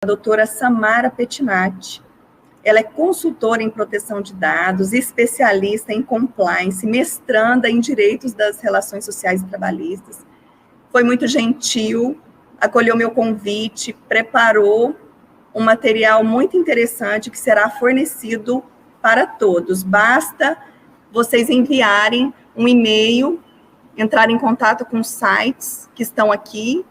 doutora Samara Pettinati. Ela é consultora em proteção de dados, especialista em compliance, mestranda em direitos das relações sociais e trabalhistas. Foi muito gentil, acolheu meu convite, preparou um material muito interessante que será fornecido para todos. Basta vocês enviarem um e-mail, entrar em contato com os sites que estão aqui,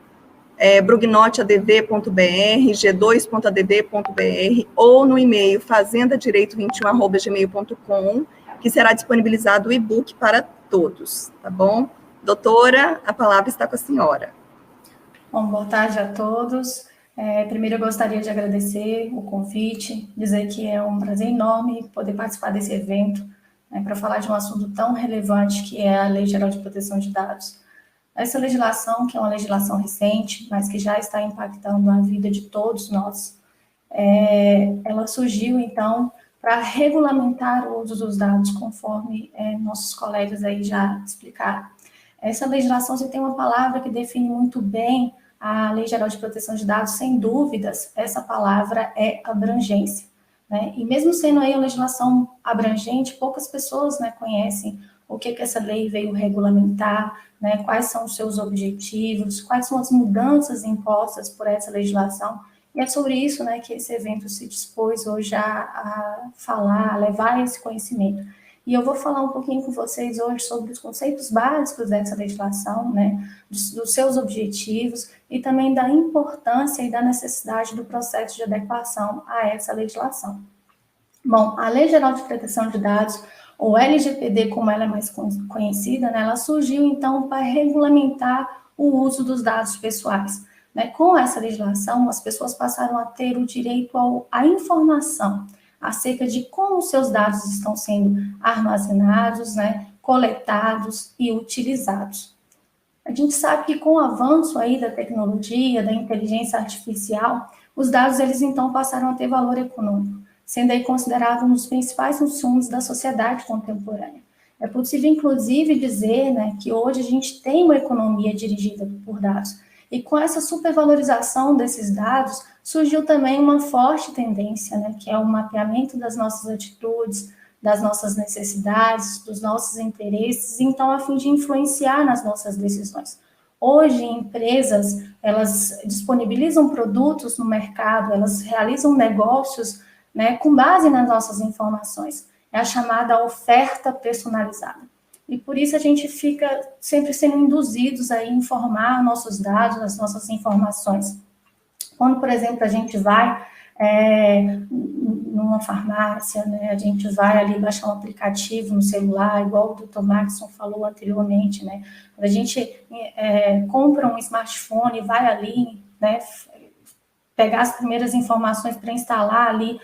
brugnoteadv.br, g2.adv.br, ou no e-mail fazendadireito21@gmail.com, que será disponibilizado o e-book para todos, tá bom? Doutora, a palavra está com a senhora. Bom, boa tarde a todos. Primeiro, eu gostaria de agradecer o convite, dizer que é um prazer enorme poder participar desse evento, para falar de um assunto tão relevante que é a Lei Geral de Proteção de Dados. Essa legislação, que é uma legislação recente, mas que já está impactando a vida de todos nós, ela surgiu, então, para regulamentar o uso dos dados, conforme nossos colegas aí já explicaram. Essa legislação, você tem uma palavra que define muito bem a Lei Geral de Proteção de Dados, sem dúvidas, essa palavra é abrangência, né? E mesmo sendo aí uma legislação abrangente, poucas pessoas, né, conhecem o que essa lei veio regulamentar, né, quais são os seus objetivos, quais são as mudanças impostas por essa legislação. E é sobre isso, né, que esse evento se dispôs hoje a falar, a levar esse conhecimento. E eu vou falar um pouquinho com vocês hoje sobre os conceitos básicos dessa legislação, né, dos seus objetivos e também da importância e da necessidade do processo de adequação a essa legislação. Bom, a Lei Geral de Proteção de Dados, ou LGPD, como ela é mais conhecida, né, ela surgiu, então, para regulamentar o uso dos dados pessoais. Né? Com essa legislação, as pessoas passaram a ter o direito à informação acerca de como os seus dados estão sendo armazenados, né, coletados e utilizados. A gente sabe que com o avanço aí da tecnologia, da inteligência artificial, os dados, eles então passaram a ter valor econômico, sendo aí considerado um dos principais insumos da sociedade contemporânea. É possível, inclusive, dizer, né, que hoje a gente tem uma economia dirigida por dados. E com essa supervalorização desses dados, surgiu também uma forte tendência, né, que é o mapeamento das nossas atitudes, das nossas necessidades, dos nossos interesses, então, a fim de influenciar nas nossas decisões. Hoje, empresas, elas disponibilizam produtos no mercado, elas realizam negócios, né, com base nas nossas informações. É a chamada oferta personalizada. E por isso a gente fica sempre sendo induzidos a informar nossos dados, as nossas informações. Quando, por exemplo, a gente vai numa farmácia, né, a gente vai ali baixar um aplicativo no celular, igual o Dr. Maxson falou anteriormente, né, quando a gente compra um smartphone, vai ali, né, pegar as primeiras informações para instalar ali,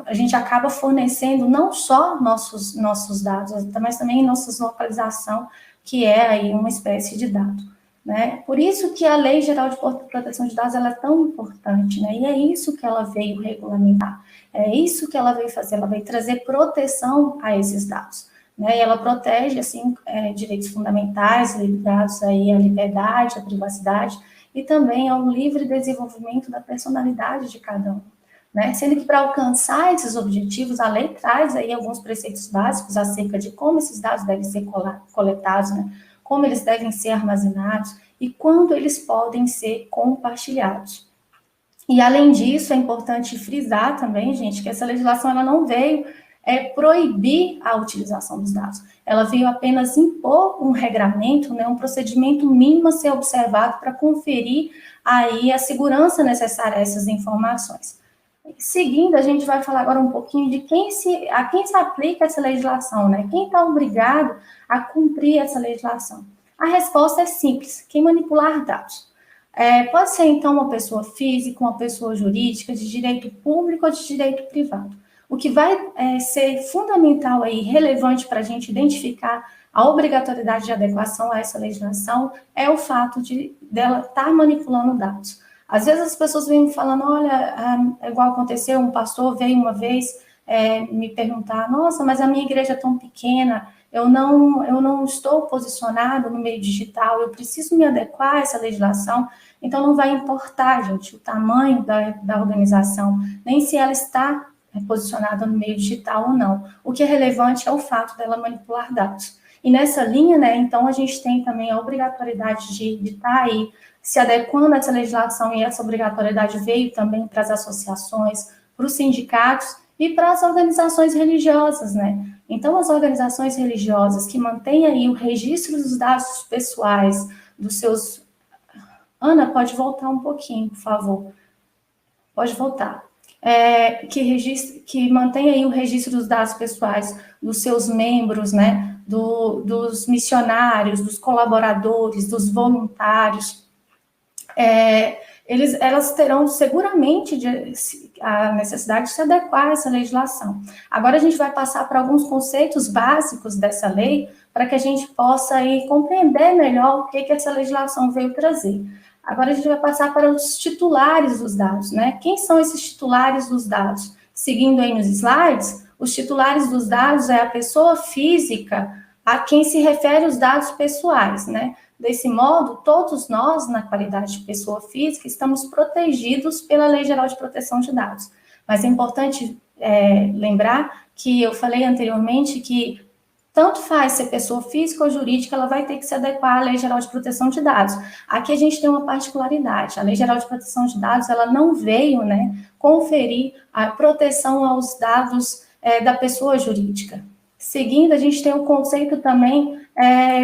a gente acaba fornecendo não só nossos dados, mas também nossa localização, que é aí uma espécie de dado. Né? Por isso que a Lei Geral de Proteção de Dados ela é tão importante, né? E é isso que ela veio regulamentar, é isso que ela veio fazer, ela veio trazer proteção a esses dados, né? E ela protege, assim, direitos fundamentais ligados aí à liberdade, à privacidade e também ao livre desenvolvimento da personalidade de cada um, né? Sendo que para alcançar esses objetivos, a lei traz aí alguns preceitos básicos acerca de como esses dados devem ser coletados, né? Como eles devem ser armazenados e quando eles podem ser compartilhados. E, além disso, é importante frisar também, gente, que essa legislação ela não veio proibir a utilização dos dados. Ela veio apenas impor um regramento, né, um procedimento mínimo a ser observado para conferir aí a segurança necessária a essas informações. Seguindo, a gente vai falar agora um pouquinho de a quem se aplica essa legislação, né? Quem está obrigado a cumprir essa legislação? A resposta é simples: quem manipular dados. Pode ser, então, uma pessoa física, uma pessoa jurídica, de direito público ou de direito privado. O que vai ser fundamental aí, relevante para a gente identificar a obrigatoriedade de adequação a essa legislação é o fato dela estar manipulando dados. Às vezes as pessoas vêm me falando, olha, igual aconteceu, um pastor veio uma vez me perguntar, nossa, mas a minha igreja é tão pequena, eu não estou posicionado no meio digital, eu preciso me adequar a essa legislação, então não vai importar, gente, o tamanho da organização, nem se ela está posicionada no meio digital ou não. O que é relevante é o fato dela manipular dados. E nessa linha, né, então a gente tem também a obrigatoriedade de estar aí se adequando a essa legislação, e essa obrigatoriedade veio também para as associações, para os sindicatos e para as organizações religiosas, né? Então, as organizações religiosas que mantêm aí o registro dos dados pessoais dos seus... Ana, pode voltar um pouquinho, por favor. Pode voltar. Que mantém aí o registro dos dados pessoais dos seus membros, né? Dos missionários, dos colaboradores, dos voluntários. Elas terão seguramente a necessidade de se adequar a essa legislação. Agora a gente vai passar para alguns conceitos básicos dessa lei, para que a gente possa aí compreender melhor o que essa legislação veio trazer. Agora a gente vai passar para os titulares dos dados, né? Quem são esses titulares dos dados? Seguindo aí nos slides, os titulares dos dados é a pessoa física a quem se refere os dados pessoais, né? Desse modo, todos nós, na qualidade de pessoa física, estamos protegidos pela Lei Geral de Proteção de Dados. Mas é importante lembrar que eu falei anteriormente que tanto faz ser pessoa física ou jurídica, ela vai ter que se adequar à Lei Geral de Proteção de Dados. Aqui a gente tem uma particularidade. A Lei Geral de Proteção de Dados, ela não veio, né, conferir a proteção aos dados da pessoa jurídica. Seguindo, a gente tem o conceito também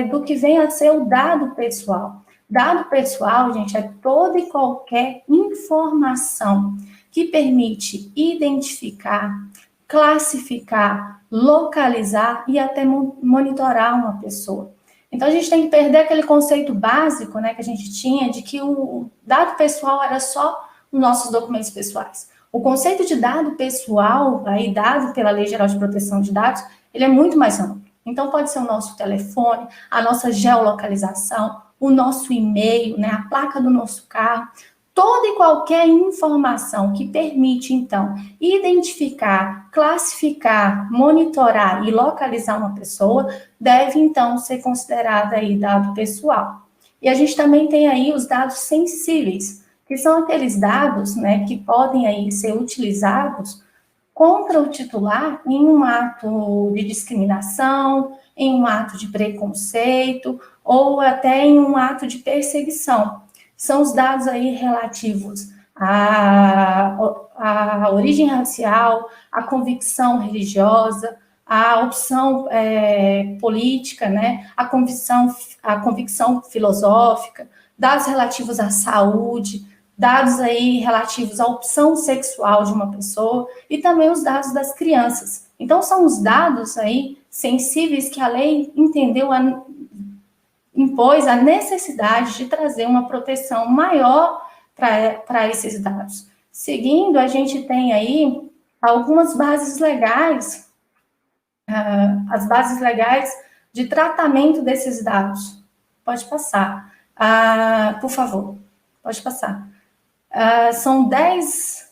do que vem a ser o dado pessoal. Dado pessoal, gente, é toda e qualquer informação que permite identificar, classificar, localizar e até monitorar uma pessoa. Então, a gente tem que perder aquele conceito básico, né, que a gente tinha de que o dado pessoal era só os nossos documentos pessoais. O conceito de dado pessoal, aí dado pela Lei Geral de Proteção de Dados, ele é muito mais amplo. Então, pode ser o nosso telefone, a nossa geolocalização, o nosso e-mail, né, a placa do nosso carro, toda e qualquer informação que permite, então, identificar, classificar, monitorar e localizar uma pessoa, deve, então, ser considerada aí dado pessoal. E a gente também tem aí os dados sensíveis, que são aqueles dados, né, que podem aí ser utilizados contra o titular em um ato de discriminação, em um ato de preconceito ou até em um ato de perseguição. São os dados aí relativos à origem racial, à convicção religiosa, à opção política, né, à convicção filosófica, dados relativos à saúde, dados aí relativos à opção sexual de uma pessoa e também os dados das crianças. Então, são os dados aí sensíveis que a lei impôs a necessidade de trazer uma proteção maior para esses dados. Seguindo, a gente tem aí algumas bases legais, as bases legais de tratamento desses dados. Pode passar. Por favor, pode passar. São 10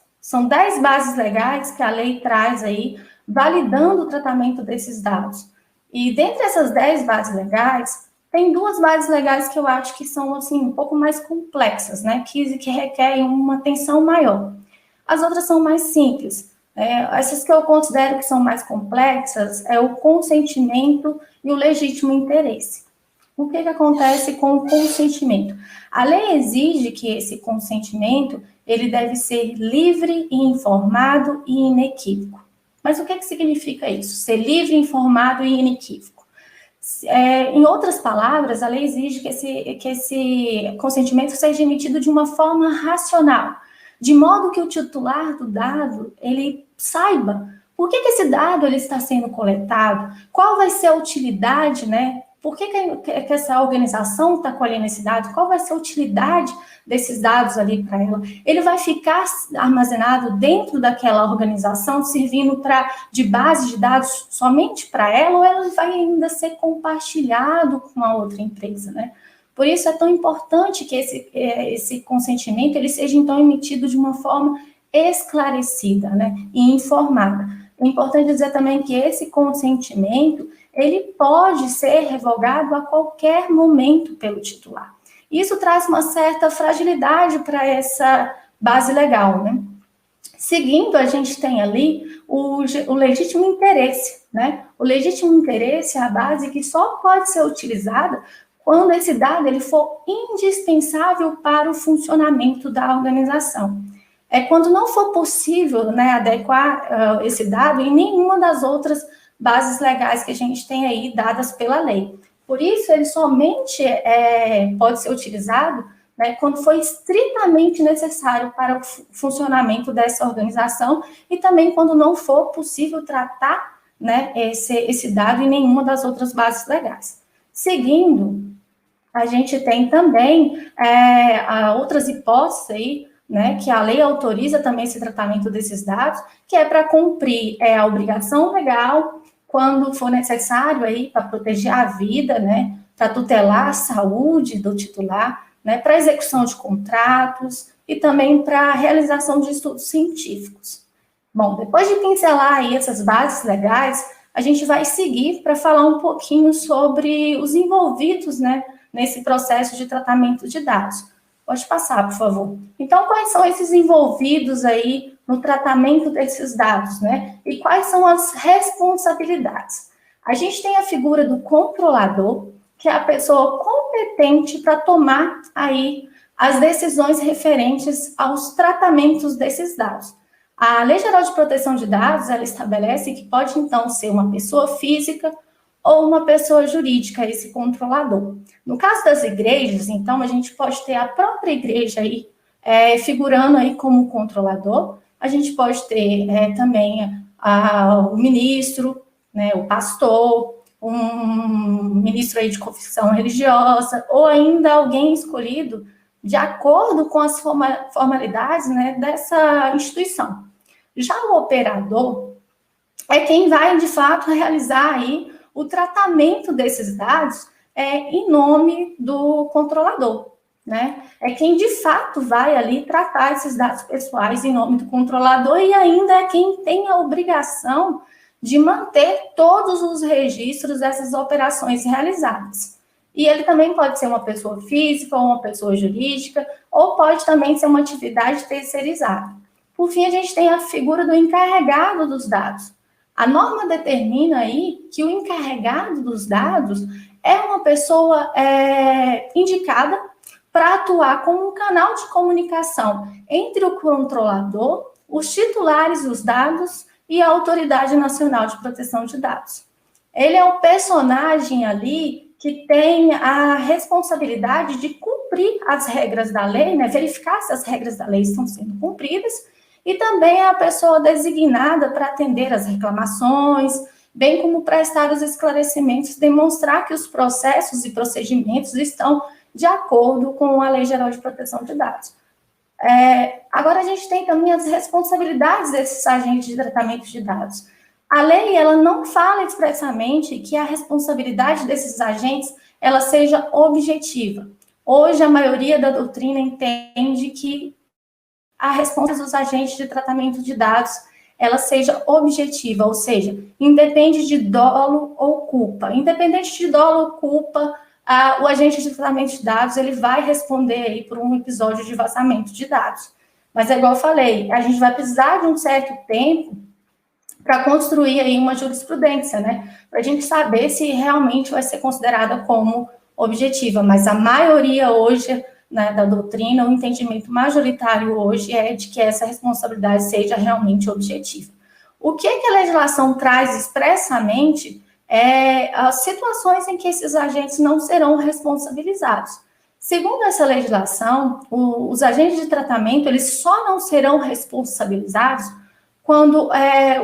bases legais que a lei traz aí, validando o tratamento desses dados. E dentre essas 10 bases legais, tem 2 bases legais que eu acho que são, assim, um pouco mais complexas, né, que requerem uma atenção maior. As outras são mais simples. Essas que eu considero que são mais complexas é o consentimento e o legítimo interesse. O que acontece com o consentimento? A lei exige que esse consentimento ele deve ser livre e informado e inequívoco. Mas o que significa isso? Ser livre, informado e inequívoco. Em outras palavras, a lei exige que esse consentimento seja emitido de uma forma racional, de modo que o titular do dado ele saiba por que esse dado ele está sendo coletado, qual vai ser a utilidade, né? Por que essa organização está colhendo esse dado? Qual vai ser a utilidade desses dados ali para ela? Ele vai ficar armazenado dentro daquela organização, servindo de base de dados somente para ela, ou ele vai ainda ser compartilhado com a outra empresa, né? Por isso é tão importante que esse consentimento ele seja, então, emitido de uma forma esclarecida, né, e informada. é importante dizer também que esse consentimento, ele pode ser revogado a qualquer momento pelo titular. Isso traz uma certa fragilidade para essa base legal, né? Seguindo, a gente tem ali o legítimo interesse, né? O legítimo interesse é a base que só pode ser utilizada quando esse dado ele for indispensável para o funcionamento da organização. É quando não for possível, né, adequar esse dado em nenhuma das outras bases legais que a gente tem aí dadas pela lei. Por isso, ele somente pode ser utilizado, né, quando for estritamente necessário para o funcionamento dessa organização e também quando não for possível tratar, né, esse dado em nenhuma das outras bases legais. Seguindo, a gente tem também outras hipóteses aí, né, que a lei autoriza também esse tratamento desses dados, que é para cumprir a obrigação legal, quando for necessário aí para proteger a vida, né, para tutelar a saúde do titular, né, para execução de contratos e também para a realização de estudos científicos. Bom, depois de pincelar aí essas bases legais, a gente vai seguir para falar um pouquinho sobre os envolvidos, né, nesse processo de tratamento de dados. Pode passar, por favor. Então, quais são esses envolvidos aí no tratamento desses dados, né? E quais são as responsabilidades? A gente tem a figura do controlador, que é a pessoa competente para tomar aí as decisões referentes aos tratamentos desses dados. A Lei Geral de Proteção de Dados, ela estabelece que pode, então, ser uma pessoa física ou uma pessoa jurídica, esse controlador. No caso das igrejas, então, a gente pode ter a própria igreja aí, figurando aí como controlador. A gente pode ter também o ministro, né, o pastor, um ministro aí de confissão religiosa, ou ainda alguém escolhido de acordo com as formalidades, né, dessa instituição. Já o operador é quem vai, de fato, realizar aí o tratamento desses dados em nome do controlador, né? É quem, de fato, vai ali tratar esses dados pessoais em nome do controlador e ainda é quem tem a obrigação de manter todos os registros dessas operações realizadas. E ele também pode ser uma pessoa física ou uma pessoa jurídica, ou pode também ser uma atividade terceirizada. Por fim, a gente tem a figura do encarregado dos dados. A norma determina aí que o encarregado dos dados é uma pessoa indicada para atuar como um canal de comunicação entre o controlador, os titulares dos dados e a Autoridade Nacional de Proteção de Dados. Ele é um personagem ali que tem a responsabilidade de cumprir as regras da lei, né, verificar se as regras da lei estão sendo cumpridas, e também é a pessoa designada para atender as reclamações, bem como prestar os esclarecimentos, demonstrar que os processos e procedimentos estão de acordo com a Lei Geral de Proteção de Dados. Agora, a gente tem também as responsabilidades desses agentes de tratamento de dados. A lei, ela não fala expressamente que a responsabilidade desses agentes, ela seja objetiva. Hoje, a maioria da doutrina entende que a responsabilidade dos agentes de tratamento de dados, ela seja objetiva, ou seja, independe de dolo ou culpa. Independente de dolo ou culpa, o agente de tratamento de dados, ele vai responder aí por um episódio de vazamento de dados. Mas é igual eu falei, a gente vai precisar de um certo tempo para construir aí uma jurisprudência, né? Para a gente saber se realmente vai ser considerada como objetiva. Mas a maioria hoje, né, da doutrina, o entendimento majoritário hoje é de que essa responsabilidade seja realmente objetiva. O que a legislação traz expressamente as situações em que esses agentes não serão responsabilizados. Segundo essa legislação, os agentes de tratamento, eles só não serão responsabilizados quando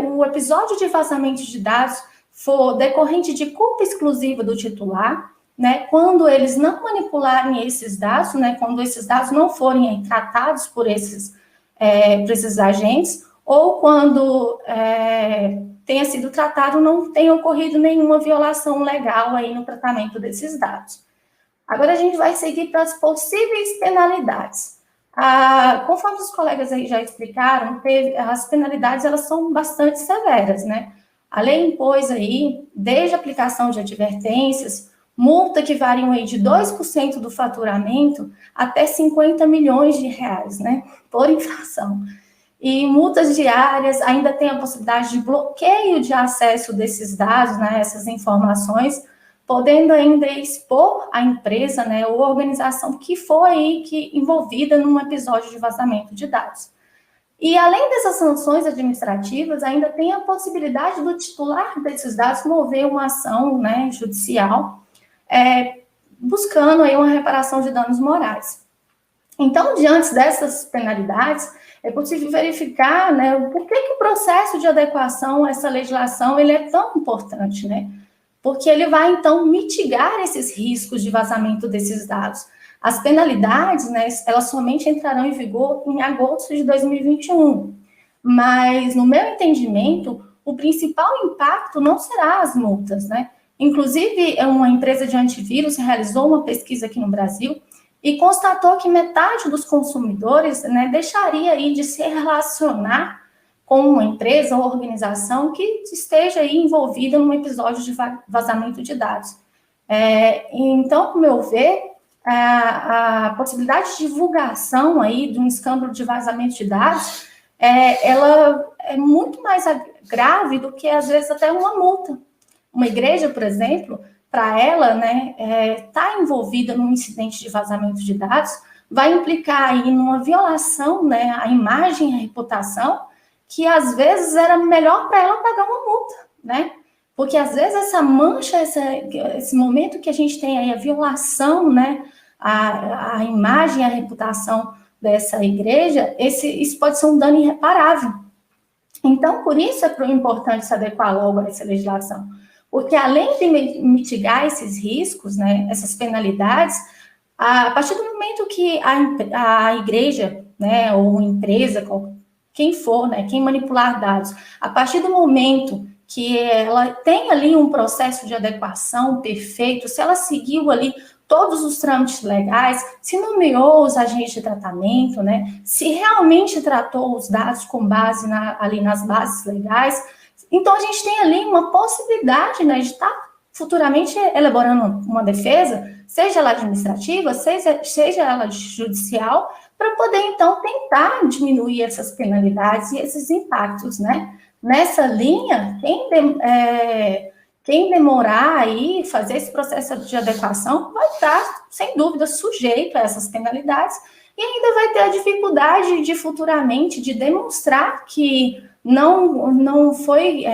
o episódio de vazamento de dados for decorrente de culpa exclusiva do titular, né, quando eles não manipularem esses dados, né, quando esses dados não forem tratados por esses agentes, ou quando tenha sido tratado, não tenha ocorrido nenhuma violação legal aí no tratamento desses dados. Agora a gente vai seguir para as possíveis penalidades. Conforme os colegas aí já explicaram, as penalidades elas são bastante severas, né? A lei impôs aí, desde a aplicação de advertências, multa que variam aí de 2% do faturamento até 50 milhões de reais, né? Por infração. E multas diárias, ainda tem a possibilidade de bloqueio de acesso desses dados, né, essas informações, podendo ainda expor a empresa, né, ou a organização que foi aí envolvida num episódio de vazamento de dados. E além dessas sanções administrativas, ainda tem a possibilidade do titular desses dados mover uma ação, né, judicial, buscando aí uma reparação de danos morais. Então, diante dessas penalidades, é possível verificar, né, por que o processo de adequação a essa legislação ele é tão importante, né? Porque ele vai, então, mitigar esses riscos de vazamento desses dados. As penalidades, né, elas somente entrarão em vigor em agosto de 2021. Mas, no meu entendimento, o principal impacto não será as multas, né? Inclusive, uma empresa de antivírus realizou uma pesquisa aqui no Brasil e constatou que metade dos consumidores, né, deixaria aí de se relacionar com uma empresa ou organização que esteja aí envolvida num episódio de vazamento de dados. Então, ao meu ver, a possibilidade de divulgação aí de um escândalo de vazamento de dados, ela é muito mais grave do que, às vezes, até uma multa. Uma igreja, por exemplo, para ela, né, tá envolvida num incidente de vazamento de dados, vai implicar aí numa violação, né, à imagem e à reputação, que às vezes era melhor para ela pagar uma multa, né? Porque às vezes essa mancha, esse momento que a gente tem aí a violação, né, a imagem e a reputação dessa igreja, isso pode ser um dano irreparável. Então, por isso é importante se adequar logo a essa legislação. Porque além de mitigar esses riscos, né, essas penalidades, a partir do momento que a igreja, né, ou empresa, quem for, né, quem manipular dados, a partir do momento que ela tem ali um processo de adequação perfeito, se ela seguiu ali todos os trâmites legais, se nomeou os agentes de tratamento, né, se realmente tratou os dados com base ali nas bases legais, então a gente tem ali uma possibilidade, né, de estar futuramente elaborando uma defesa, seja ela administrativa, seja ela judicial, para poder, então, tentar diminuir essas penalidades e esses impactos, né? Nessa linha, quem demorar aí fazer esse processo de adequação vai estar, sem dúvida, sujeito a essas penalidades e ainda vai ter a dificuldade de futuramente de demonstrar que não foi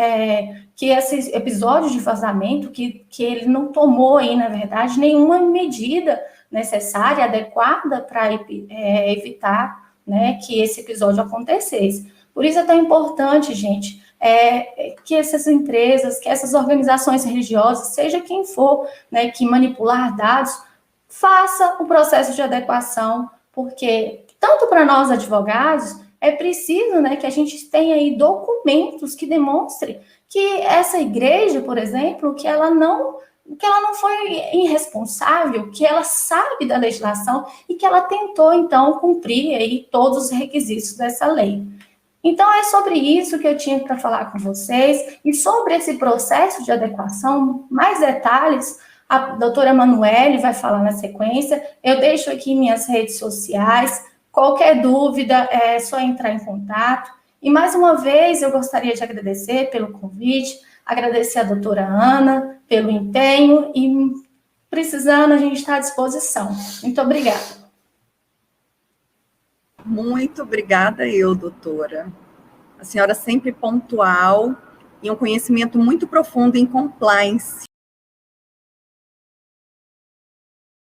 que esse episódio de vazamento, que ele não tomou aí, na verdade, nenhuma medida necessária, adequada para evitar, né, que esse episódio acontecesse. Por isso é tão importante, gente, que essas empresas, que essas organizações religiosas, seja quem for, né, que manipular dados, faça o processo de adequação, porque tanto para nós advogados, é preciso, né, que a gente tenha aí documentos que demonstrem que essa igreja, por exemplo, que ela não foi irresponsável, que ela sabe da legislação e que ela tentou, então, cumprir aí todos os requisitos dessa lei. Então, é sobre isso que eu tinha para falar com vocês, e sobre esse processo de adequação, mais detalhes, a doutora Emanuele vai falar na sequência, eu deixo aqui minhas redes sociais, qualquer dúvida é só entrar em contato, e mais uma vez eu gostaria de agradecer pelo convite, agradecer a doutora Ana pelo empenho, e precisando a gente está à disposição. Muito obrigada. Muito obrigada doutora. A senhora sempre pontual e um conhecimento muito profundo em compliance.